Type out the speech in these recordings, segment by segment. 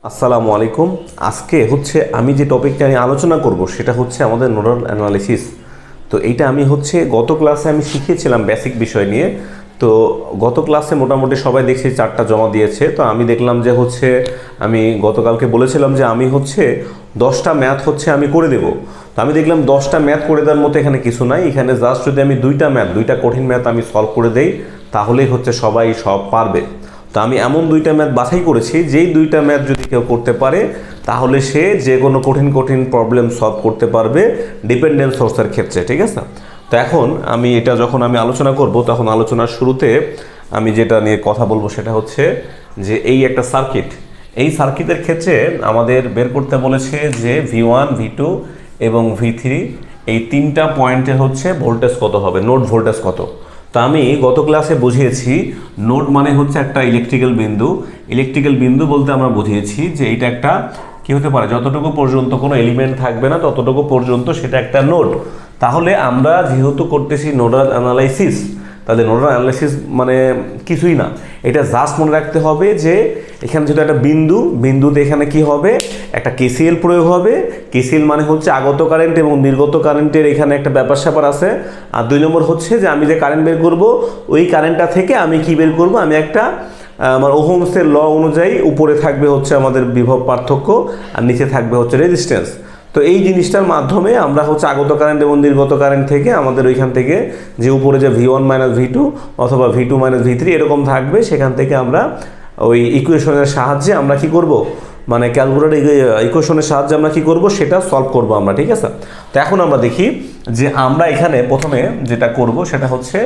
আসসালামু আলাইকুম। আজকে হচ্ছে আমি যে টপিকটা নিয়ে আলোচনা করব সেটা হচ্ছে আমাদের নোডাল অ্যানালাইসিস। তো এইটা আমি হচ্ছে গত ক্লাসে আমি শিখিয়েছিলাম বেসিক বিষয় নিয়ে। তো গত ক্লাসে মোটামুটি সবাই দেখছি 4টা জমা দিয়েছে। তো আমি দেখলাম যে হচ্ছে আমি গতকালকে বলেছিলাম যে আমি হচ্ছে 10টা ম্যাথ হচ্ছে আমি করে দেব। তো আমি দেখলাম 10টা ম্যাথ করে দেওয়ার মতো এখানে কিছু নাই। এখানে জাস্ট যদি আমি দুইটা কঠিন ম্যাথ আমি সলভ করে দেই তাহলেই হচ্ছে সবাই সব পারবে। তো আমি এমন দুইটা ম্যাথ বাছাই করেছি, যেই দুইটা ম্যাথ যদি কেউ করতে পারে তাহলে সে যে কোনো কঠিন কঠিন প্রবলেম সলভ করতে পারবে ডিপেন্ডেন্ট সোর্সের ক্ষেত্রে, ঠিক আছে? তো এখন আমি এটা যখন আমি আলোচনা করব তখন আলোচনার শুরুতে আমি যেটা নিয়ে কথা বলবো সেটা হচ্ছে যে এই একটা সার্কিট, এই সার্কিটের ক্ষেত্রে আমাদের বের করতে বলেছে যে V1 V2 এবং V3 এই তিনটা পয়েন্টের হচ্ছে ভোল্টেজ কত হবে, নোড ভোল্টেজ কত। তো আমি গত ক্লাসে বুঝিয়েছি নোড মানে হচ্ছে একটা ইলেকট্রিক্যাল বিন্দু। ইলেকট্রিক্যাল বিন্দু বলতে আমরা বুঝিয়েছি যে এটা একটা কি হতে পারে, যতটুকু পর্যন্ত কোনো এলিমেন্ট থাকবে না ততটুকু পর্যন্ত সেটা একটা নোড। তাহলে আমরা যেহেতু করতেছি নোডাল অ্যানালাইসিস, তাহলে নোডাল অ্যানালাইসিস মানে কিছুই না, এটা জাস্ট মনে রাখতে হবে যে এখানে যেটা একটা বিন্দুতে এখানে কি হবে, একটা কেসিএল প্রয়োগ হবে। কেসিএল মানে হচ্ছে আগত কারেন্ট এবং নির্গত কারেন্টের এখানে একটা ব্যাপার স্যাপার আছে। আর 2 নম্বর হচ্ছে যে আমি যে কারেন্ট বের করব ওই কারেন্টটা থেকে আমি কি বের করব, আমি একটা আমার ওহমসের ল অনুযায়ী উপরে থাকবে হচ্ছে আমাদের বিভব পার্থক্য আর নিচে থাকবে হচ্ছে রেজিস্ট্যান্স। তো এই জিনিসটার মাধ্যমে আমরা হচ্ছে আগত কারেন্ট এবং নির্গত কারেন্ট থেকে আমাদের ওইখান থেকে যে উপরে যে V1 মাইনাস V2 অথবা V2 মাইনাস V3 এরকম থাকবে, সেখান থেকে আমরা ওই ইকুয়েশনের সাহায্যে আমরা কি করব, মানে ক্যালকুলেটর ইকুয়েশনের সাহায্যে আমরা কি করব সেটা সলভ করব আমরা, ঠিক আছে? তো এখন আমরা দেখি যে আমরা এখানে প্রথমে যেটা করব সেটা হচ্ছে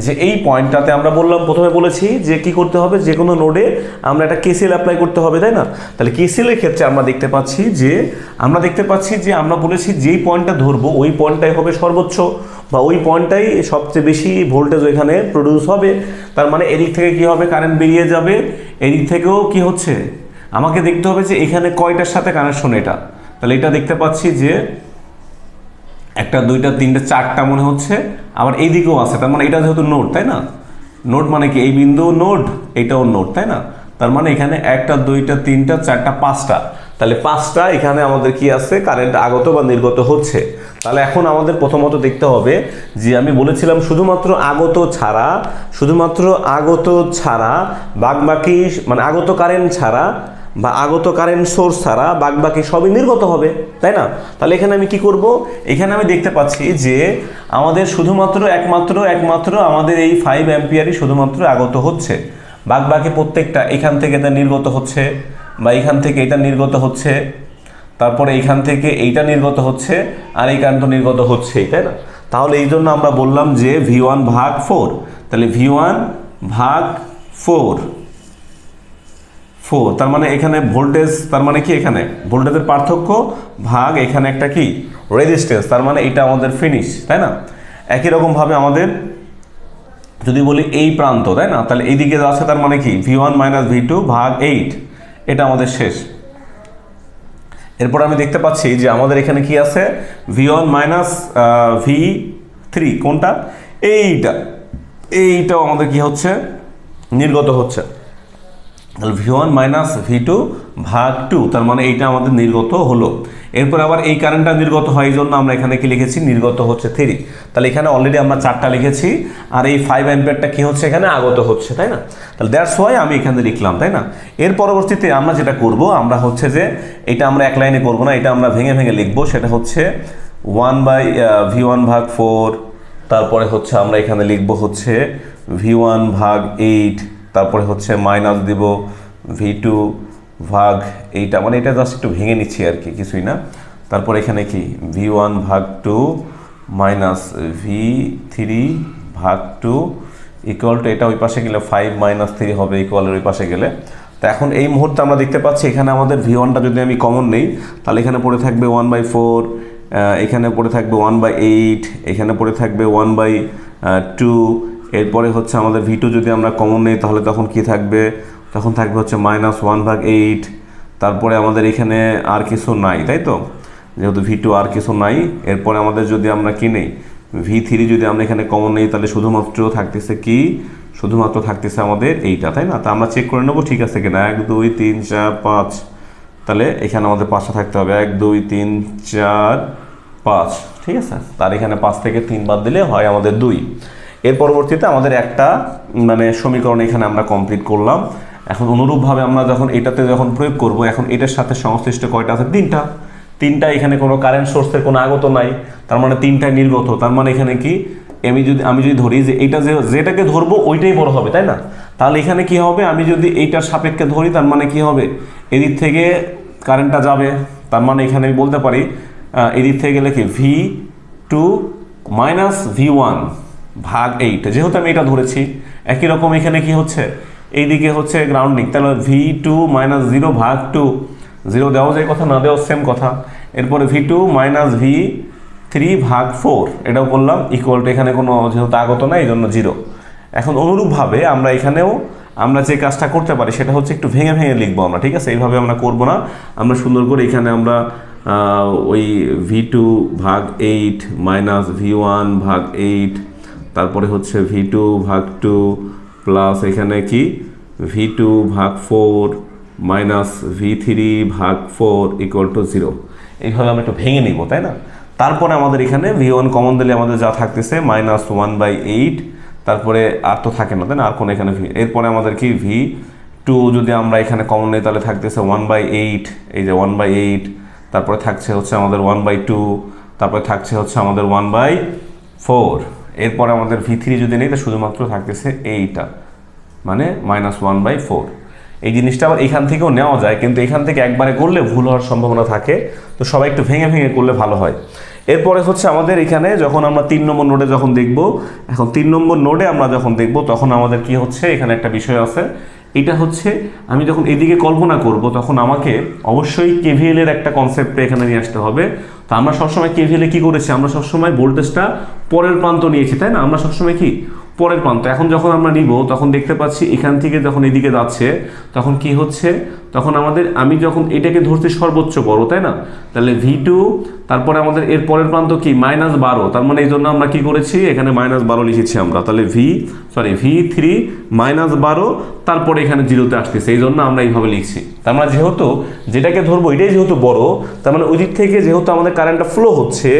যে এই পয়েন্টটাতে আমরা প্রথমে বলেছি যে কি করতে হবে, যে কোনো নোডে আমরা একটা কেসিএল অ্যাপ্লাই করতে হবে, তাই না? তাহলে কেসিএল এর ক্ষেত্রে আমরা দেখতে পাচ্ছি যে আমরা বলেছি যেই পয়েন্টটা ধরবো ওই পয়েন্টটাই হবে সর্বোচ্চ, বা ওই পয়েন্টটাই সবচেয়ে বেশি ভোল্টেজ ওইখানে প্রডিউস হবে। তার মানে এদিক থেকে কি হবে, কারেন্ট বেরিয়ে যাবে, এদিক থেকেও কি হচ্ছে আমাকে দেখতে হবে যে এখানে কয়টার সাথে কানেকশন এটা। তাহলে এটা দেখতে পাচ্ছি যে 1 2 3 4টা মনে হচ্ছে, আবার এইদিকেও আছে। তার মানে এটা যেহেতু নোড, তাই না? নোড মানে কি এই বিন্দু নোড, এটাও নোড, তাই না? তার মানে এখানে 1 2 3 4 5টা, তাহলে 5টা এখানে আমাদের কি আছে, কারেন্ট আগত বা নির্গত হচ্ছে। তাহলে এখন আমাদের প্রথমত দেখতে হবে যে আমি বলেছিলাম শুধুমাত্র আগত ছাড়া বাকি মানে আগত কারেন্ট ছাড়া বা আগত কারেন্ট সোর্স ছাড়া বাকি সবই নির্গত হবে, তাই না? তাহলে এখানে আমি কি করব, এখানে আমি দেখতে পাচ্ছি যে আমাদের শুধুমাত্র একমাত্র আমাদের এই 5 অ্যাম্পিয়ারই শুধুমাত্র আগত হচ্ছে, বাকি প্রত্যেকটা এখান থেকে এটা নির্গত হচ্ছে, বা এখান থেকে এটা নির্গত হচ্ছে, তারপরে এইখান থেকে এইটা নির্গত হচ্ছে, আর এই কারেন্ট নির্গত হচ্ছেই, তাই না? তাহলে এই জন্য আমরা বললাম যে V1 ভাগ 4, তাহলে V1 ভাগ 4, তার মানে এখানে ভোল্টেজ, তার মানে কি এখানে ভোল্টেজের পার্থক্য ভাগ এখানে একটা কি রেজিস্ট্যান্স, তার মানে এটা আমাদের ফিনিশ, তাই না? একই রকম ভাবে আমাদের যদি বলি এই প্রান্ত, তাই না, তাহলে এইদিকে আছে, তার মানে কি V1 মাইনাস V2 ভাগ 8, এটা আমাদের শেষ। এরপর আমি দেখতে পাচ্ছি যে আমাদের এখানে কি আছে, V1 মাইনাস V3, কোনটা, এইটাও আমাদের কি হচ্ছে, নির্গত হচ্ছে। তাহলে V1 মাইনাস V2 ভাগ 2, তার মানে এইটা আমাদের নির্গত হলো। এরপর আবার এই কারেন্টটা নির্গত হয়, এই জন্য আমরা এখানে কি লিখেছি, নির্গত হচ্ছে 3। তাহলে এখানে অলরেডি আমরা 4টা লিখেছি, আর এই 5 অ্যাম্পিয়ারটা কি হচ্ছে, এখানে আগত হচ্ছে, তাই না? তাহলে দ্যাটস ওয়াই আমি এখানে লিখলাম, তাই না? এর পরবর্তীতে আমরা যেটা করব, আমরা হচ্ছে যে এটা আমরা এক লাইনে করব না, এটা আমরা ভেঙে ভেঙে লিখবো। সেটা হচ্ছে V1 ভাগ 4, তারপরে হচ্ছে আমরা এখানে লিখবো হচ্ছে V1 ভাগ 8, তারপরে হচ্ছে মাইনাস দিব V2 ভাগ 8, মানে এটা জাস্ট একটু ভেঙে নিচ্ছি আর কি, কিছুই না। তারপর এখানে কি V1 ভাগ 2 মাইনাস V3 ভাগ 2 ইকুয়াল টু, এটা ওই পাশে গেলে 5 মাইনাস 3 হবে, ইকুয়ালের ওই পাশে গেলে। তো এখন এই মুহূর্তে আমরা দেখতে পাচ্ছি এখানে আমাদের V1টা যদি আমি কমন নেই তাহলে এখানে পড়ে থাকবে 1/4, এখানে পড়ে থাকবে 1/8, এখানে পড়ে থাকবে 1/2। এরপরে হচ্ছে আমাদের V2 যদি আমরা কমন নেই তাহলে তখন কি থাকবে, তখন থাকবে হচ্ছে -1/8। তারপরে আমাদের এখানে আর কিছু নাই, তাই তো, যেহেতু V2 আর কিছু নাই। এরপরে আমাদের যদি আমরা কি নেই V3 যদি আমরা এখানে কমন নেই তাহলে শুধুমাত্র থাকতেছে কি, শুধুমাত্র থাকতেছে আমাদের এইটা, তাই না? তা আমরা চেক করে নেবো ঠিক আছে কিনা। 1 2 3 4 5 তাহলে এখানে আমাদের 5টা থাকতে হবে, 1 2 3 4 5, ঠিক আছে। তার এখানে 5 থেকে 3 বাদ দিলে হয় আমাদের 2। এর পরবর্তীতে আমাদের একটা মানে সমীকরণ এখানে আমরা কমপ্লিট করলাম। এখন অনুরূপভাবে আমরা যখন এটাতে যখন প্রয়োগ করব, এখন এটার সাথে সংশ্লিষ্ট কয়টা আছে? 3টা। এখানে কোনো কারেন্ট সোর্সের কোনো আগত নাই, তার মানে 3টা নির্গত। তার মানে এখানে কি আমি যদি ধরি যে এইটা যেটাকে ধরবো ওইটাই বড় হবে, তাই না? তাহলে এখানে কি হবে, আমি যদি এইটার সাপেক্ষে ধরি তার মানে কি হবে, এদিক থেকে কারেন্টটা যাবে। তার মানে এখানে আমি বলতে পারি এদিক থেকে গেলে কি V2 মাইনাস V1 ভাগ 8, যেহেতু আমি এটা ধরেছি। একই রকম এখানে কি হচ্ছে, এইদিকে হচ্ছে গ্রাউন্ডিং, তাহলে V2 মাইনাস 0 ভাগ 2, 0 দেওয়া যায় কথা, না দেওয়া সেম কথা। এরপরে V2 মাইনাস V3 ভাগ 4, এটাও করলাম ইকুয়াল টু, এখানে কোনো যেহেতু আগত না এই জন্য 0। এখন অনুরূপভাবে আমরা এখানেও আমরা যে কাজটা করতে পারি সেটা হচ্ছে একটু ভেঙে ভেঙে লিখবো আমরা, ঠিক আছে? এইভাবে আমরা করব না, আমরা সুন্দর করে এখানে আমরা ওই V2 ভাগ 8 মাইনাস V1 ভাগ 8, তারপরে হচ্ছে V2 ভাগ 2 প্লাস এখানে কি V2 ভাগ 4 মাইনাস V3 ভাগ 4 ইকুয়াল টু 0। এইভাবে আমরা একটু ভেঙে নিব, তাই না? তারপরে আমাদের এখানে V1 কমন দিলে আমাদের যা থাকতেছে মাইনাস 1/8, তারপরে আর তো থাকে না, তাই না? আর কোন এখানে এরপরে আমাদের কি V2 যদি আমরা এখানে কমন নিই তাহলে থাকতেছে 1/8, এই যে 1/8, তারপরে থাকছে হচ্ছে আমাদের 1/2, তারপরে থাকছে হচ্ছে আমাদের 1/4। এরপরে আমাদের V3 যদি নেই তো শুধুমাত্র থাকতেছে এইটা, মানে মাইনাস 1/4। এই জিনিসটা আবার এখান থেকেও নেওয়া যায়, কিন্তু এখান থেকে একবারে করলে ভুল হওয়ার সম্ভাবনা থাকে, তো সবাই একটু ভেঙে ভেঙে করলে ভালো হয়। এরপরে হচ্ছে আমাদের এখানে যখন আমরা 3 নম্বর নোডে যখন দেখব, এখন 3 নম্বর নোডে আমরা যখন দেখব তখন আমাদের কি হচ্ছে, এখানে একটা বিষয় আছে। এটা হচ্ছে আমি যখন এদিকে কল্পনা করব তখন আমাকে অবশ্যই কেভিএল এর একটা কনসেপ্টে এখানে নিয়ে আসতে হবে। তো আমরা সবসময় কেভিএল এ কি করেছি, আমরা সবসময় ভোল্টেজটা পরের প্রান্ত নিয়েছি, তাই না? আমরা সবসময় কি পরের প্রান্ত। এখন যখন আমরা নিব তখন দেখতে পাচ্ছি এখান থেকে যখন এদিকে যাচ্ছে তখন কি হচ্ছে, তখন আমাদের আমি যখন এটাকে ধরছি সর্বোচ্চ বড়, তাই না? তাহলে V2, তারপরে আমাদের এর পরের প্রান্ত কি -12, তার মানে এই জন্য আমরা কি করেছি এখানে -12 লিখেছি আমরা। তাহলে V3 -12, তারপরে এখানে 0তে আসতেছে, এই জন্য আমরা এইভাবে লিখছি। তার মানে যেহেতু যেটাকে ধরবো এটাই যেহেতু বড়, তার মানে ওই দিক থেকে যেহেতু আমাদের কারেন্টটা ফ্লো হচ্ছে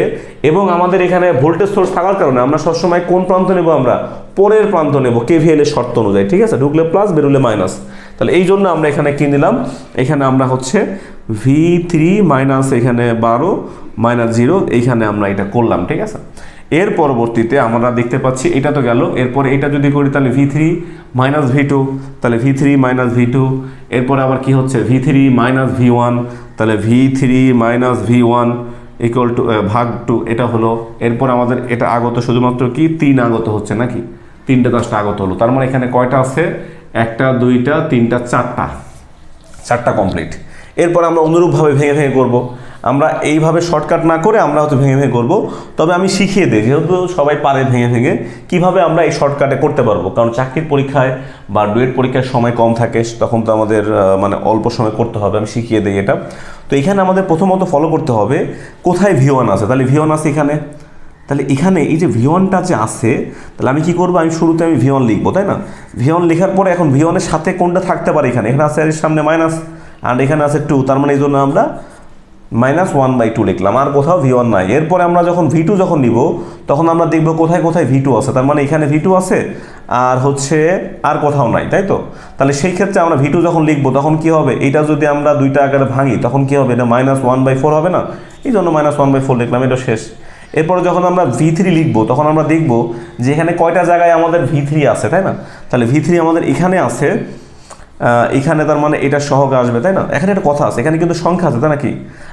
এবং আমাদের এখানে ভোল্টেজ সোর্স থাকার কারণে আমরা সবসময় কোন প্রান্ত নেব, আমরা পরের প্রান্ত নেব কেভিএল এর শর্ত অনুযায়ী, ঠিক আছে? ঢুকলে প্লাস বেরোলে মাইনাস। তাহলে এই জন্য আমরা এখানে কি নিলাম, এখানে আমরা হচ্ছে V3 মাইনাস এখানে 12 মাইনাস 0, এইখানে আমরা এটা করলাম, ঠিক আছে? এর পরবর্তীতে আমরা দেখতে পাচ্ছি এটা তো গেল, এরপরে এটা যদি করি তাহলে V3 মাইনাস V2, তাহলে V3 মাইনাস V2, এরপরে আবার কি হচ্ছে V3 মাইনাস V1, তাহলে V3 minus V1 equal to ভাগ 2, এটা হলো। এরপর আমাদের এটা আগত শুধুমাত্র কি 3 আগত হচ্ছে নাকি, 3টে 10টা আগত হলো। তার মানে এখানে কয়টা আছে, 1টা 2টা 3টা 4টা কমপ্লিট। এরপর আমরা অনুরূপভাবে ভেঙে ভেঙে করব। আমরা এইভাবে শর্টকাট না করে আমরা হয়তো ভেঙে ভেঙে করব, তবে আমি শিখিয়ে দিই, যেহেতু সবাই পারে ভেঙে ভেঙে কীভাবে আমরা এই শর্টকাটে করতে পারবো। কারণ চাকরির পরীক্ষায় বা ডুয়েট পরীক্ষার সময় কম থাকে, তখন তো আমাদের মানে অল্প সময় করতে হবে, আমি শিখিয়ে দিই এটা। তো এখানে আমাদের প্রথমত ফলো করতে হবে কোথায় V1 আছে। তাহলে V1 আছে এখানে, তাহলে এখানে এই যে V1টা যে আছে, তাহলে আমি কি করব, আমি শুরুতে আমি V1 লিখবো, তাই না? V1 লেখার পরে এখন V1 এর সাথে কোনটা থাকতে পারে, এখানে আছে এর সামনে মাইনাস, আর এখানে আছে 2, তার মানে এই জন্য আমরা -1/2 লিখলাম, আর কোথাও V1 নাই। এরপরে আমরা যখন V2 যখন নিব তখন আমরা দেখব কোথায় কোথায় V2 আছে, তার মানে এখানে V2 আছে আর হচ্ছে আর কোথাও নাই, তাই তো? তাহলে সেই ক্ষেত্রে আমরা V2 যখন লিখবো তখন কি হবে, এটা যদি আমরা 2টা আকারে ভাঙি তখন কি হবে, এটা -1/4 হবে না, এই জন্য -1/4 লিখলাম, এটা শেষ। এরপরে যখন আমরা V3 লিখবো তখন আমরা দেখব যে এখানে কয়টা জায়গায় আমাদের V3 আছে, তাই না? তাহলে V3 আমাদের এখানে আছে, এখানে, তার মানে এটা সহগ আসবে, তাই না? এখানে একটা কথা আছে, এখানে কিন্তু সংখ্যা আছে, তাই নাকি?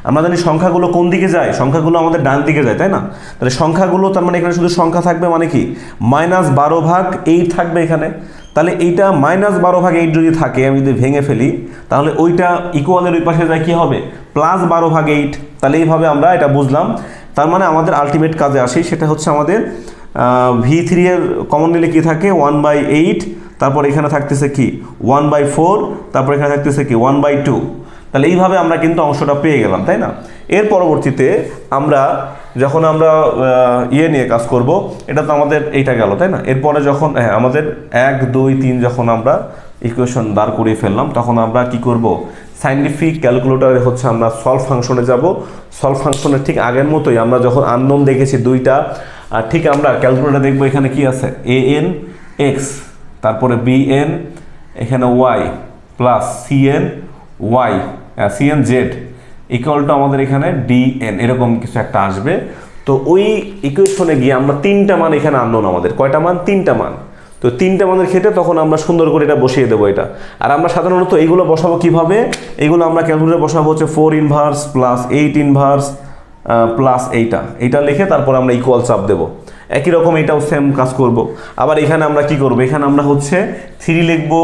আমরা জানি সংখ্যাগুলো কোন দিকে যায়, সংখ্যাগুলো আমাদের ডান দিকে যায়, তাই না? তাহলে সংখ্যাগুলো, তার মানে এখানে শুধু সংখ্যা থাকবে, মানে কি -12/8 থাকবে এখানে। তাহলে এইটা -12/8 যদি থাকে, আমি যদি ভেঙে ফেলি তাহলে ওইটা ইকুয়ালের ওই পাশে যায় কি হবে, +12/8। তাহলে এইভাবে আমরা এটা বুঝলাম। তার মানে আমাদের আলটিমেট কাজে আসি, সেটা হচ্ছে আমাদের V3 এর কমন নিলে কি থাকে 1/8, তারপর এখানে থাকতেছে কি 1/4, তারপর এখানে থাকতেছে কি 1/2। তাহলে এইভাবে আমরা কিন্তু অংশটা পেয়ে গেলাম, তাই না? এর পরবর্তীতে আমরা যখন আমরা ইয়ে নিয়ে কাজ করব, এটা তো আমাদের এইটা গেল, তাই না? এরপরে যখন আমাদের 1 2 3 যখন আমরা ইকুয়েশন দাঁড় করিয়ে ফেললাম তখন আমরা কি করব, সায়েন্টিফিক ক্যালকুলেটরে হচ্ছে আমরা সলভ ফাংশনে যাব। সলভ ফাংশনের ঠিক আগের মতোই আমরা যখন আননোন দেখেছি দুইটা, আর ঠিক আমরা ক্যালকুলেটরে দেখবো এখানে কি আছে, an x, তারপরে bn, এখানে y plus cn y cn z equal to আমাদের এখানে dn, এরকম কিছু একটা আসবে। তো ওই ইকুয়েশনে গিয়ে আমরা তিনটা মান এখানে আননোন, আমাদের কয়টা মান, তিনটা মান। তো তিনটা মানের ক্ষেত্রে তখন আমরা সুন্দর করে এটা বসিয়ে দেবো এটা। আর আমরা সাধারণত এইগুলো বসাবো কিভাবে, এইগুলো আমরা ক্যালকুলেটরে বসাবো হচ্ছে 4 ইনভার্স প্লাস 8 ইনভার্স প্লাস এইটা লিখে তারপর আমরা ইকুয়াল চাপ দেবো। একই রকম এটাও সেম কাজ করব। আবার এখানে আমরা কি করব, এখানে আমরা হচ্ছে 3 লিখবো,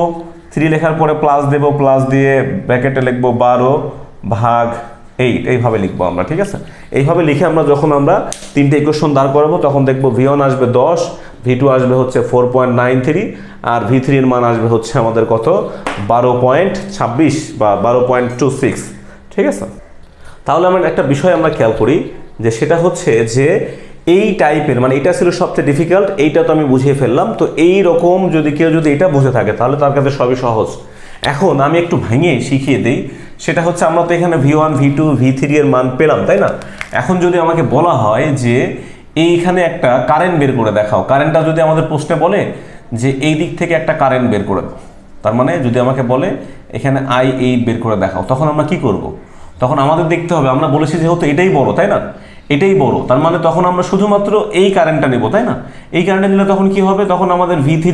3 লেখার পরে প্লাস দেবো, প্লাস দিয়ে ব্র্যাকেটে লিখবো 12 ভাগ 8, এইভাবে লিখবো আমরা, ঠিক আছে। এইভাবে লিখে আমরা যখন আমরা তিনটে ইকুয়েশন দাঁড় করাবো তখন দেখবো v1 আসবে 10, v2 আসবে হচ্ছে 4.93, আর v3 এর মান আসবে হচ্ছে আমাদের কত, 12.26 বা 12.26, ঠিক আছে। তাহলে আমরা একটা বিষয় আমরা খেয়াল করি, যে সেটা হচ্ছে যে এই টাইপের, মানে এটা ছিল সবচেয়ে ডিফিকাল্ট, এইটা তো আমি বুঝিয়ে ফেললাম। তো এই রকম যদি কেউ যদি এটা বুঝে থাকে তাহলে তার কাছে সবই সহজ। এখন আমি একটু ভেঙে শিখিয়ে দিই, সেটা হচ্ছে আমরা তো এখানে v1 v2 v3 এর মান পেলাম, তাই না। এখন যদি আমাকে বলা হয় যে এইখানে একটা কারেন্ট বের করে দেখাও, কারেন্টটা যদি আমাদের প্রশ্নে বলে যে এই দিক থেকে একটা কারেন্ট বের করে দাও, তার মানে যদি আমাকে বলে এখানে i8 বের করে দেখাও, তখন আমরা কি করব, তখন আমাদের দেখতে হবে, আমরা বলেছি যেহেতু এটাই বড়, তাই না, এটাই বড়, তার মানে তখন আমরা শুধুমাত্র এই কারেন্টটা নেব, তাই না। এই কারেন্টটা নিলে তখন কি হবে, তখন আমাদের v3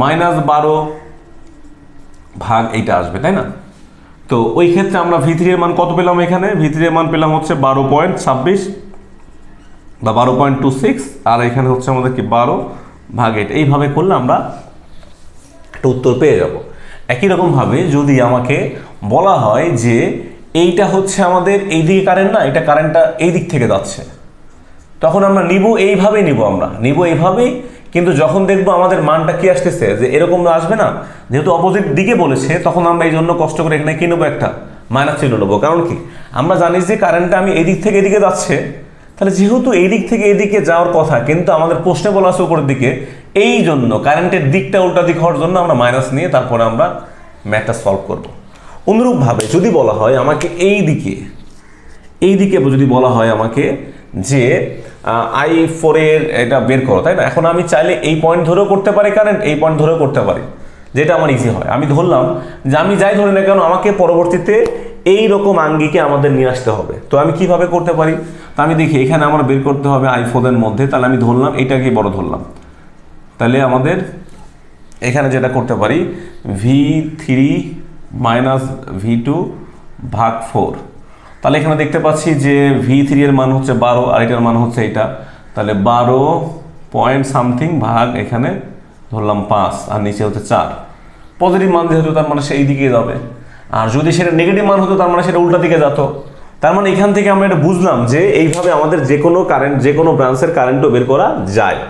-12 ভাগ এইটা আসবে, তাই না। তো ওই ক্ষেত্রে আমরা v3 এর মান কত পেলাম, এখানে v3 এর মান পেলাম হচ্ছে 12.26 বা 12.26, আর এখানে হচ্ছে আমাদের কি 12 ভাগ 8, এইভাবে করলে আমরা একটা উত্তর পেয়ে যাব। একই রকমভাবে যদি আমাকে বলা হয় যে এইটা হচ্ছে আমাদের এই দিকে কারেন্ট না, এটা কারেন্টটা এই দিক থেকে যাচ্ছে, তখন আমরা নিব এইভাবেই নিব, আমরা নিব এইভাবেই। কিন্তু যখন দেখবো আমাদের মানটা কি আসতেছে, যে এরকম আসবে না, যেহেতু অপোজিট দিকে বলেছে, তখন আমরা এই জন্য কষ্ট করে এখানে কি নেবো, একটা মাইনাস চিহ্ন নেবো। কারণ কি, আমরা জানি যে কারেন্টটা আমি এই দিক থেকে এদিকে যাচ্ছে, তাহলে যেহেতু এই দিক থেকে এদিকে যাওয়ার কথা, কিন্তু আমাদের প্রশ্নে বলা আছে উপরের দিকে, এই জন্য কারেন্টের দিকটা উল্টা দিক হওয়ার জন্য আমরা মাইনাস নিয়ে তারপরে আমরা ম্যাথটা সলভ করব। অনুরূপভাবে যদি বলা হয় আমাকে এই দিকে যদি বলা হয় আমাকে যে i4 এর এটা বের করো, তাই না। এখন আমি চাইলে এই পয়েন্ট ধরেও করতে পারি কারেন্ট, এই পয়েন্ট ধরেও করতে পারি, যেটা আমার ইজি হয়। আমি ধরলাম যে আমি যাই ধরি না কেন, আমাকে পরবর্তীতে এই রকম আঙ্গিকে আমাদের নিয়ে আসতে হবে। তো আমি কিভাবে করতে পারি, তা আমি দেখি এখানে আমার বের করতে হবে i4 এর মধ্যে, তাহলে আমি ধরলাম এইটাকে বড় ধরলাম, তাহলে আমাদের এখানে যেটা করতে পারি v3 - v2 ভাগ 4, তাহলে এখানে দেখতে পাচ্ছি যে v3 এর মান হচ্ছে 12 আর এটার মান হচ্ছে এইটা, তাহলে 12 পয়েন্ট সামথিং ভাগ এখানে ধরলাম 5 আর নিচে হচ্ছে 4। পজিটিভ মান যেহেতু তার মানে সেই দিকে যাবে, আর যদি সেটা নেগেটিভ মান হতো তার মানে সেটা উল্টা দিকে যেত। তার মানে এখান থেকে আমরা এটা বুঝলাম যে এইভাবে আমাদের যে কোনো কারেন্ট, যে কোনো ব্রাঞ্চের কারেন্টও বের করা যায়।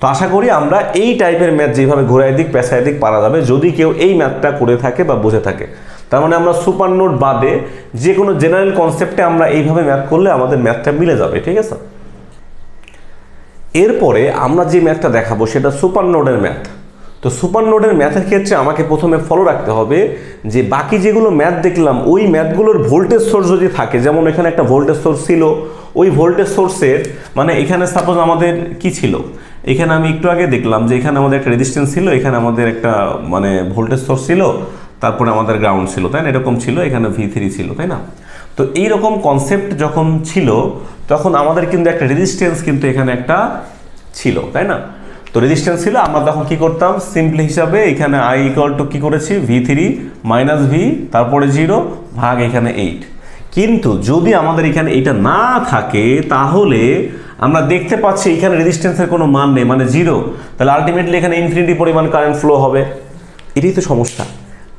তো আশা করি আমরা এই টাইপের ম্যাথ যেভাবে ঘোরায় দিক পেঁচায় দিক পারা যাবে, যদি কেউ এই ম্যাথটা করে থাকে বা বুঝে থাকে। তার মানে আমরা সুপার নোট বাদে যে কোনো জেনারেল কনসেপ্টে আমরা এইভাবে ম্যাথ করলে আমাদের ম্যাথটা মিলে যাবে, ঠিক আছে। এরপরে আমরা যে ম্যাথটা দেখাবো সেটা সুপার নোডের ম্যাথ। তো সুপার নোডের ম্যাথের ক্ষেত্রে আমাকে প্রথমে ফলো রাখতে হবে যে বাকি যেগুলো ম্যাথ দেখলাম ওই ম্যাথগুলোর ভোল্টেজ সোর্স যদি থাকে, যেমন এখানে একটা ভোল্টেজ সোর্স ছিল, ওই ভোল্টেজ সোর্সের মানে এখানে সাপোজ আমাদের কি ছিল, এখানে আমি একটু আগে দেখলাম যে এখানে আমাদের একটা রেজিস্ট্যান্স ছিল, এখানে আমাদের একটা মানে ভোল্টেজ সোর্স ছিল, তারপরে আমাদের গ্রাউন্ড ছিল, তাই না, এরকম ছিল, এখানে v3 ছিল, তাই না। তো এইরকম কনসেপ্ট যখন ছিল তখন আমাদের কিন্তু একটা রেজিস্ট্যান্স কিন্তু এখানে একটা ছিল, তাই না। তো রেজিস্ট্যান্স ছিল, আমরা তখন কি করতাম, সিম্পলি হিসাবে এখানে i = কি করেছি, v3 - v তারপরে 0 ভাগ এখানে 8। কিন্তু যদি আমাদের এখানে এটা না থাকে তাহলে আমরা দেখতে পাচ্ছি এখানে রেজিস্ট্যান্সের কোনো মান নেই, মানে 0, তাহলে আলটিমেটলি এখানে ইনফিনিটি পরিমাণ কারেন্ট ফ্লো হবে। এটাই তো সমস্যা।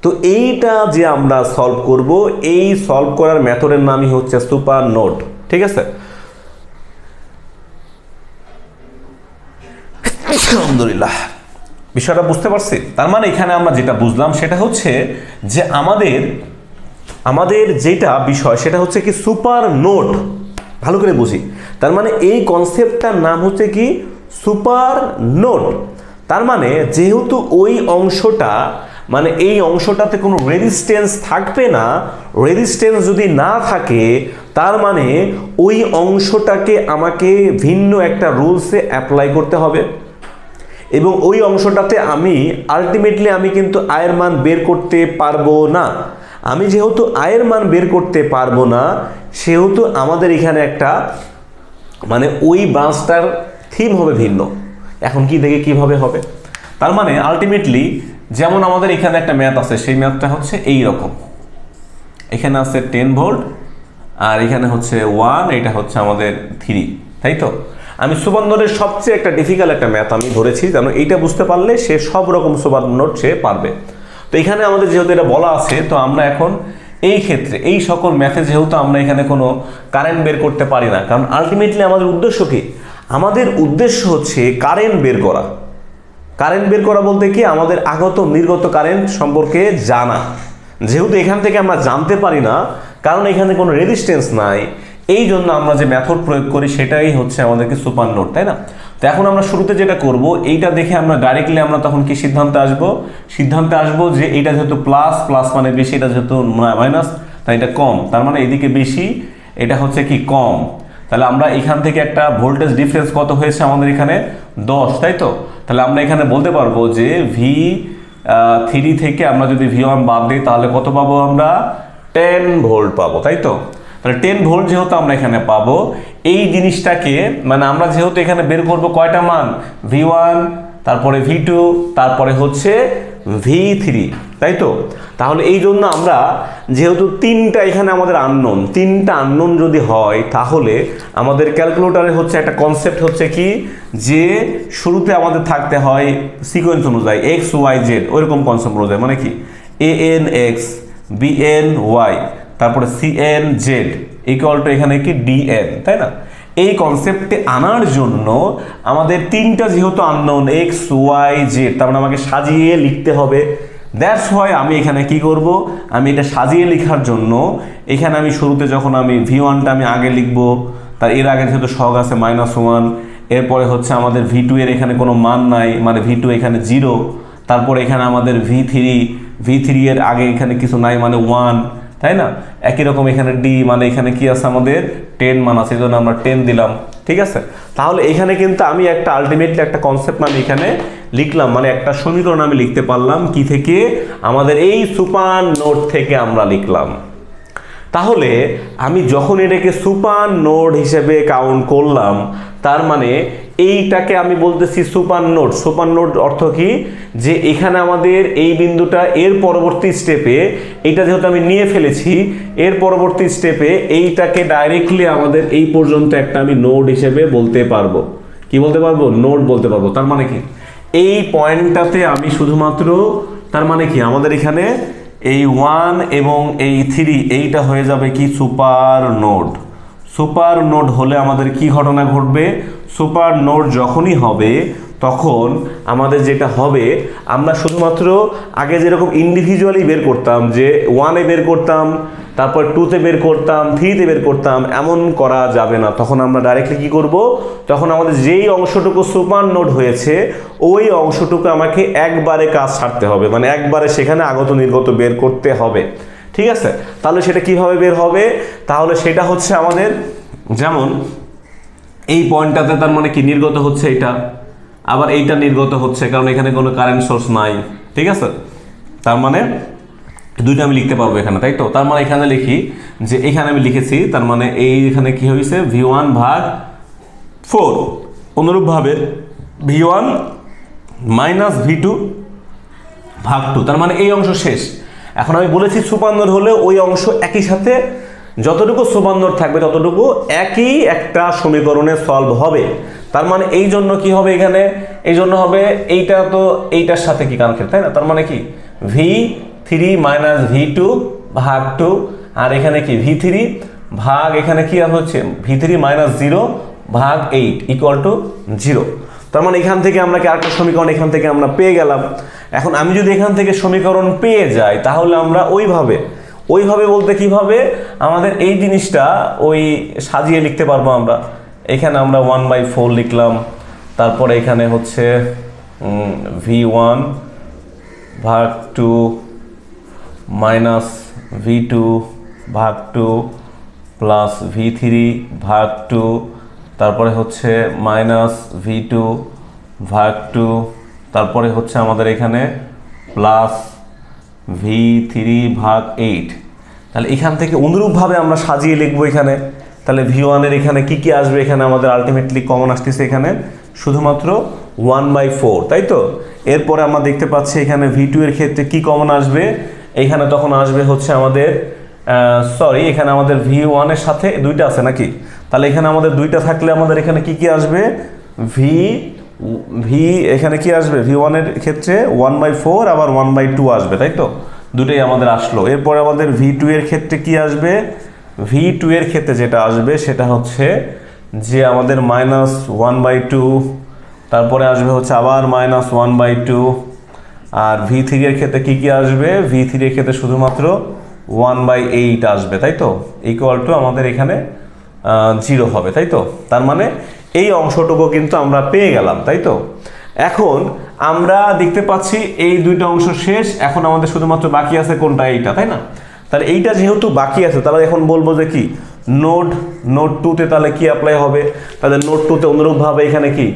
তো এইটা যে আমরা সলভ করব, এই সলভ করার মেথডের নামই হচ্ছে সুপার নোড, ঠিক আছে। আলহামদুলিল্লাহ, বিষয়টা বুঝতে পারছি। তার মানে এখানে আমরা যেটা বুঝলাম সেটা হচ্ছে যে আমাদের যেটা বিষয় সেটা হচ্ছে কি সুপার নোড। ভালো করে বুঝি, তার মানে এই কনসেপ্টটার নাম হচ্ছে কি সুপার নোড। তার মানে যেহেতু ওই অংশটা মানে এই অংশটাতে কোনো রেজিস্ট্যান্স থাকবে না। রেজিস্ট্যান্স যদি না থাকে তার মানে ওই অংশটাকে আমাকে ভিন্ন একটা রুলসে অ্যাপ্লাই করতে হবে এবং ওই অংশটাতে আমি আলটিমেটলি আমি কিন্তু আয়ের মান বের করতে পারবো না। আমি যেহেতু আয়ের মান বের করতে পারবো না সেহেতু আমাদের এখানে একটা মানে ওই ব্রাঞ্চটার থিম হবে ভিন্ন। এখন কি দেখে কিভাবে হবে, তার মানে আলটিমেটলি যেমন আমাদের এখানে একটা ম্যাথ আছে, সেই ম্যাথটা হচ্ছে এই রকম। এখানে আছে 10 ভোল্ট আর এখানে হচ্ছে 1, এটা হচ্ছে আমাদের 3, তাই তো। আমি সুপার নোডের সবচেয়ে একটা ডিফিকাল্ট একটা ম্যাথ আমি ধরেছি, যেন এইটা বুঝতে পারলে সে সব রকম সুপার নোড সে পারবে। তো এখানে আমাদের যেহেতু এটা বলা আছে, তো আমরা এখন এই ক্ষেত্রে এই সকল ম্যাথে যেহেতু আমরা এখানে কোনো কারেন্ট বের করতে পারি না, কারণ আলটিমেটলি আমাদের উদ্দেশ্য কি, আমাদের উদ্দেশ্য হচ্ছে কারেন্ট বের করা। কারেন্ট বের করা বলতে কি, আমাদের আগত নির্গত কারেন্ট সম্পর্কে জানা। যেহেতু এখান থেকে আমরা জানতে পারি না, কারণ এখানে কোনো রেজিস্ট্যান্স নাই, এই জন্য আমরা যে মেথড প্রয়োগ করি সেটাই হচ্ছে আমাদেরকে সুপার নোড, তাই না। তো এখন আমরা শুরুতে যেটা করব, এইটা দেখে আমরা ডাইরেক্টলি আমরা তখন কি সিদ্ধান্তে আসবো যে এটা যেহেতু প্লাস, প্লাস মানে বেশি, এটা যেহেতু মাইনাস তাই এটা কম, তার মানে এদিকে বেশি, এটা হচ্ছে কি কম। তাহলে আমরা এখান থেকে একটা ভোল্টেজ ডিফারেন্স কত হয়েছে আমাদের এখানে 10, তাই তো। তাহলে আমরা এখানে বলতে পারবো যে V3 থেকে আমরা যদি V1 বাদ দিই তাহলে কত পাবো, আমরা 10 ভোল্ট পাবো, তাই তো। তাহলে 10 ভোল্ট যেহেতু আমরা এখানে পাবো, এই জিনিসটাকে মানে আমরা যেহেতু এখানে বের করবো কয়টা মান, V1, তারপরে V2, তারপরে হচ্ছে V3, তাই তো। তাহলে এই জন্য আমরা যেহেতু তিনটা এখানে আমাদের আননোন, তিনটা আননোন যদি হয় তাহলে আমাদের ক্যালকুলেটরে হচ্ছে একটা কনসেপ্ট হচ্ছে কি, যে শুরুতে আমাদের থাকতে হয় সিকোয়েন্স অনুযায়ী এক্স ওয়াই জেড, ওইরকম কনসেপ্ট অনুযায়ী, মানে কি AN X BN Y তারপরে CN Z ইকুয়াল টু এখানে কি DN, তাই না। এই কনসেপ্টে আনার জন্য আমাদের তিনটা যেহেতু আননোন এক্স ওয়াই জেড, তার মানে আমাকে সাজিয়ে লিখতে হবে। দ্যাটস হোয়াই আমি এখানে কি করব, আমি এটা সাজিয়ে লেখার জন্য এখানে আমি শুরুতে যখন আমি V1টা আমি আগে লিখব, তার এর আগে যেহেতু সহগ আছে -1, এরপরে হচ্ছে আমাদের V2 এর এখানে কোনো মান নাই, মানে V2 এখানে 0, তারপরে এখানে আমাদের V3 এর আগে এখানে কিছু নাই মানে 1, তাই না। একই রকম এখানে D মানে এখানে কি আছে আমাদের 10 মান আছে, এই জন্য আমরা 10 দিলাম, ঠিক আছে। তাহলে এখানে কিন্তু আমি একটা আলটিমেটলি একটা কনসেপ্ট আমি এখানে লিখলাম, মানে একটা সমীকরণ আমি লিখতে পারলাম কি থেকে, আমাদের এই সুপার নোড থেকে আমরা লিখলাম। তাহলে আমি যখন এটাকে সুপার নোড হিসেবে কাউন্ট করলাম, তার মানে এইটাকে আমি বলতেছি সুপার নোড। সুপার নোড অর্থ কি, যে এখানে আমাদের এই বিন্দুটা এর পরবর্তী স্টেপে, এটা যেহেতু আমি নিয়ে ফেলেছি, এর পরবর্তী স্টেপে এইটাকে ডাইরেক্টলি আমাদের এই পর্যন্ত একটা আমি নোড হিসেবে বলতে পারবো। কি বলতে পারবো, নোড বলতে পারবো। তার মানে কি, এই পয়েন্টটাতে আমি শুধুমাত্র, তার মানে কি আমাদের এখানে এই 1 এবং এই 3 এইটা হয়ে যাবে কি সুপার নোড। সুপার নোড হলে আমাদের কি ঘটনা ঘটবে, সুপার নোড যখনই হবে তখন আমাদের যেটা হবে, আমরা শুধুমাত্র আগে যেরকম ইন্ডিভিজুয়ালি বের করতাম, যে 1 এ বের করতাম, তারপর 2 তে বের করতাম, 3 তে বের করতাম, এমন করা যাবে না। তখন আমরা ডাইরেক্টলি কি করব, তখন আমাদের যেই অংশটুকু সুপার নোড হয়েছে ওই অংশটুকু আমাকে একবারে কাজ ছাড়তে হবে, মানে একবারে সেখানে আগত নির্গত বের করতে হবে, ঠিক আছে। তাহলে সেটা কিভাবে বের হবে, তাহলে সেটা হচ্ছে আমাদের যেমন এই পয়েন্টটাতে তার মানে কি নির্গত হচ্ছে এটা, আবার এইটা নির্গত হচ্ছে, কারণ এখানে কোনো কারেন্ট সোর্স নাই, ঠিক আছে। তার মানে দুইটা আমি লিখতে পারবো এখানে, তাই তো। তার মানে এখানে লিখি যে এখানে আমি লিখেছি, তার মানে এইখানে কি হয়েছে V1 ভাগ 4, অনুরূপভাবে V1 মাইনাস V2 ভাগ 2, তার মানে এই অংশ শেষ। এখন আমি বলেছি সুপার নোড হলে ওই অংশ একই সাথে যতটুকু সুপার নোড থাকবে ততটুকু একই একটা সমীকরণে সলভ হবে। তার মানে এই জন্য কি হবে এখানে, এই জন্য হবে এইটা তো এইটার সাথে কি কানেক্টেড, তাই না। তার মানে কি V3 মাইনাস V2 ভাগ 2, আর এখানে কি V3 ভাগ এখানে কি হচ্ছে V3 মাইনাস 0 ভাগ 8 ইকুয়াল টু 0। তার মানে এখান থেকে আমরা কি আরেকটা সমীকরণ এখান থেকে আমরা পেয়ে গেলাম। এখন আমি যদি এখান থেকে সমীকরণ পেয়ে যাই তাহলে আমরা ওইভাবে বলতে কিভাবে, আমাদের এই জিনিসটা ওই সাজিয়ে লিখতে পারবো আমরা। এখানে আমরা 1/4 লিখলাম, তারপরে এখানে হচ্ছে V1 ভাগ টু মাইনাস ভি টু ভাগ টু প্লাস ভি থ্রি ভাগ টু, তারপরে হচ্ছে মাইনাস ভি টু ভাগ টু, তারপরে হচ্ছে আমাদের এখানে প্লাস ভি থ্রি ভাগ 8। তাহলে এখান থেকে অনুরূপভাবে আমরা সাজিয়ে লিখবো এখানে। তাহলে ভি ওয়ানের এখানে কি কি আসবে, এখানে আমাদের আলটিমেটলি কমন আসতেছে এখানে শুধুমাত্র 1/4, তাই তো। এরপরে আমরা দেখতে পাচ্ছি এখানে ভি টু এর ক্ষেত্রে কি কমন আসবে, এখানে তখন আসবে হচ্ছে আমাদের এখানে আমাদের ভি ওয়ানের সাথে দুইটা আছে নাকি, তাহলে এখানে আমাদের দুইটা থাকলে আমাদের এখানে কি কি আসবে, ভি এখানে কি আসবে, ভি ওয়ানের ক্ষেত্রে 1/4 আবার 1/2 আসবে, তাই তো, দুটোই আমাদের আসলো। এরপরে আমাদের ভি টু এর ক্ষেত্রে কি আসবে, ভি টু এর ক্ষেত্রে যেটা আসবে সেটা হচ্ছে যে আমাদের -1/2, তারপরে আসবে হচ্ছে আবার -1/2, আর ভি থ্রি এর ক্ষেত্রে কি কি আসবে, ভি থ্রি এর ক্ষেত্রে শুধুমাত্র 1/8 আসবে, তাই তো, ইকুয়াল টু আমাদের এখানে 0 হবে, তাই তো। তার মানে এই অংশটুকু কিন্তু আমরা পেয়ে গেলাম, তাই তো। এখন আমরা দেখতে পাচ্ছি এই দুইটা অংশ শেষ, এখন আমাদের শুধুমাত্র বাকি আছে কোনটা, এইটা, তাই না। তাহলে এইটা যেহেতু বাকি আছে, তাহলে এখন বলবো যে কি নোড টুতে তাহলে কি অ্যাপ্লাই হবে, তাহলে নোড টুতে অনুরূপভাবে এখানে কি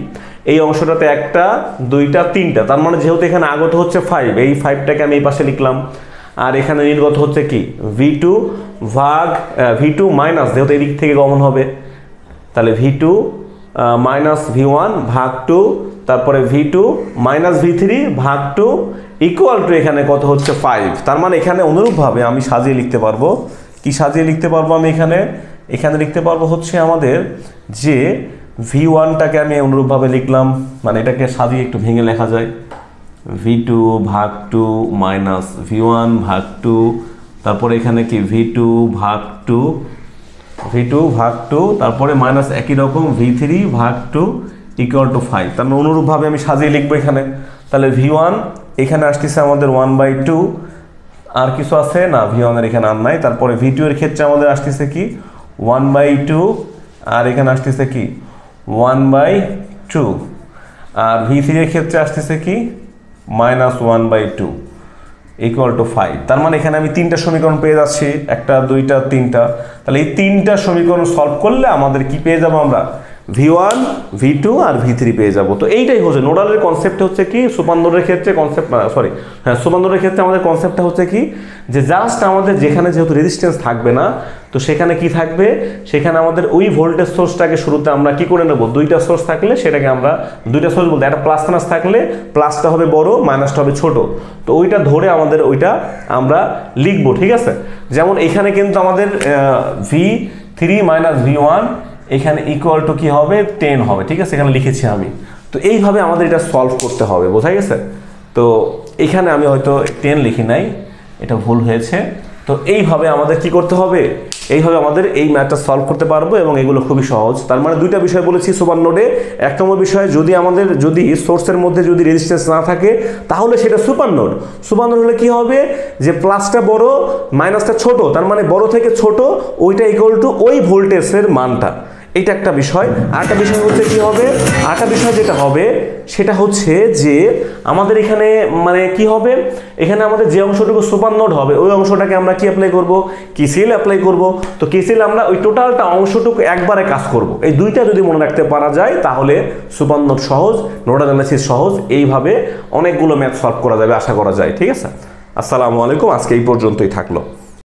এই অংশটাতে 1টা 2টা 3টা, তার মানে যেহেতু এখানে আগত হচ্ছে 5, এই 5টাকে আমি এই পাশে লিখলাম, আর এখানে নির্গত হচ্ছে কি ভি টু ভাগ ভি টু মাইনাস, যেহেতু এদিক থেকে কমন হবে, তাহলে V two minus V one ভাগ টু, তারপরে V two minus V three ভাগ টু ইকুয়াল টু এখানে কত হচ্ছে 5। তার মানে এখানে অনুরূপভাবে আমি সাজিয়ে লিখতে পারবো, কি সাজিয়ে লিখতে পারবো আমি এখানে লিখতে পারবো হচ্ছে আমাদের যে ভি ওয়ানটাকে আমি অনুরূপভাবে লিখলাম, মানে এটাকে সাজিয়ে একটু ভেঙে লেখা যায়, ভি টু ভাগ টু মাইনাস ভি ওয়ান ভাগ টু, তারপরে এখানে কি ভি টু ভাগ টু, তারপরে মাইনাস একই রকম ভি থ্রি ভাগ টু ইকুয়াল টু 5। তার মানে অনুরূপভাবে আমি সাজিয়ে লিখবো এখানে। তাহলে ভি ওয়ান এখানে আসতেছে আমাদের 1/2, আর কিছু আছে না, ভি ওয়ানের এখানে আর নাই। তারপরে ভি টু এর ক্ষেত্রে আমাদের আসতেছে কি 1/2, আর এখানে আসতেছে কি 1/2, আর ভি থ্রি এর ক্ষেত্রে আসতেছে কি -1/2 ইকুয়াল টু 5। তার মানে এখানে আমি 3টা সমীকরণ পেয়ে যাচ্ছি, 1টা 2টা 3টা। তাহলে এই 3টা সমীকরণ সলভ করলে আমাদের কি পেয়ে যাবো আমরা, ভি ওয়ান ভি টু আর ভি থ্রি পেয়ে যাবো। তো এইটাই হচ্ছে নোডালের কনসেপ্ট, হচ্ছে কি সুপার নোডের ক্ষেত্রে কনসেপ্ট, সুপার নোডের ক্ষেত্রে আমাদের কনসেপ্টটা হচ্ছে কি যে জাস্ট আমাদের যেখানে যেহেতু রেজিস্ট্যান্স থাকবে না, তো সেখানে কি থাকবে, সেখানে আমাদের ওই ভোল্টেজ সোর্সটাকে শুরুতে আমরা কি করে নেব, দুইটা সোর্স থাকলে সেটাকে আমরা দুইটা সোর্স বলতে একটা প্লাস মাইনাস থাকলে প্লাসটা হবে বড়, মাইনাসটা হবে ছোট, তো ওইটা ধরে আমাদের ওইটা আমরা লিখবো, ঠিক আছে। যেমন এখানে কিন্তু আমাদের V three minus V one এখানে ইকুয়াল টু কি হবে 10 হবে, ঠিক আছে, এখানে লিখেছি আমি। তো এইভাবে আমাদের এটা সলভ করতে হবে, বোঝা গেছে। তো এখানে আমি হয়তো 10 লিখি নাই, এটা ভুল হয়েছে। তো এইভাবে আমাদের কি করতে হবে, এইভাবে আমাদের এই ম্যাথটা সলভ করতে পারবো, এবং এগুলো খুবই সহজ। তার মানে দুইটা বিষয় বলেছি সুপার নোডে। এক নম্বর বিষয়, যদি সোর্সের মধ্যে যদি রেজিস্ট্যান্স না থাকে তাহলে সেটা সুপার নোড। সুপার নোড হলে কি হবে যে প্লাসটা বড় মাইনাসটা ছোট, তার মানে বড় থেকে ছোট ওইটা ইকুয়াল টু ওই ভোল্টেজের মানটা, এটা একটা বিষয়। আরেকটা বিষয় হচ্ছে কি হবে, আরেকটা বিষয় যেটা হবে সেটা হচ্ছে যে আমাদের এখানে মানে কি হবে, এখানে আমাদের যে অংশটুকু সুপার নোড হবে ওই অংশটাকে আমরা কি অ্যাপ্লাই করব, কেসিএল অ্যাপ্লাই করব। তো কেসিএল আমরা ওই টোটালটা অংশটুকু একবারে কাজ করব। এই দুইটা যদি মনে রাখতে পারা যায় তাহলে সুপার নোড সহজ, নোডাল অ্যানালাইসিস সহজ। এইভাবে অনেকগুলো ম্যাথ সলভ করা যাবে আশা করা যায়, ঠিক আছে। আসসালামু আলাইকুম, আজকে এই পর্যন্তই থাকলো।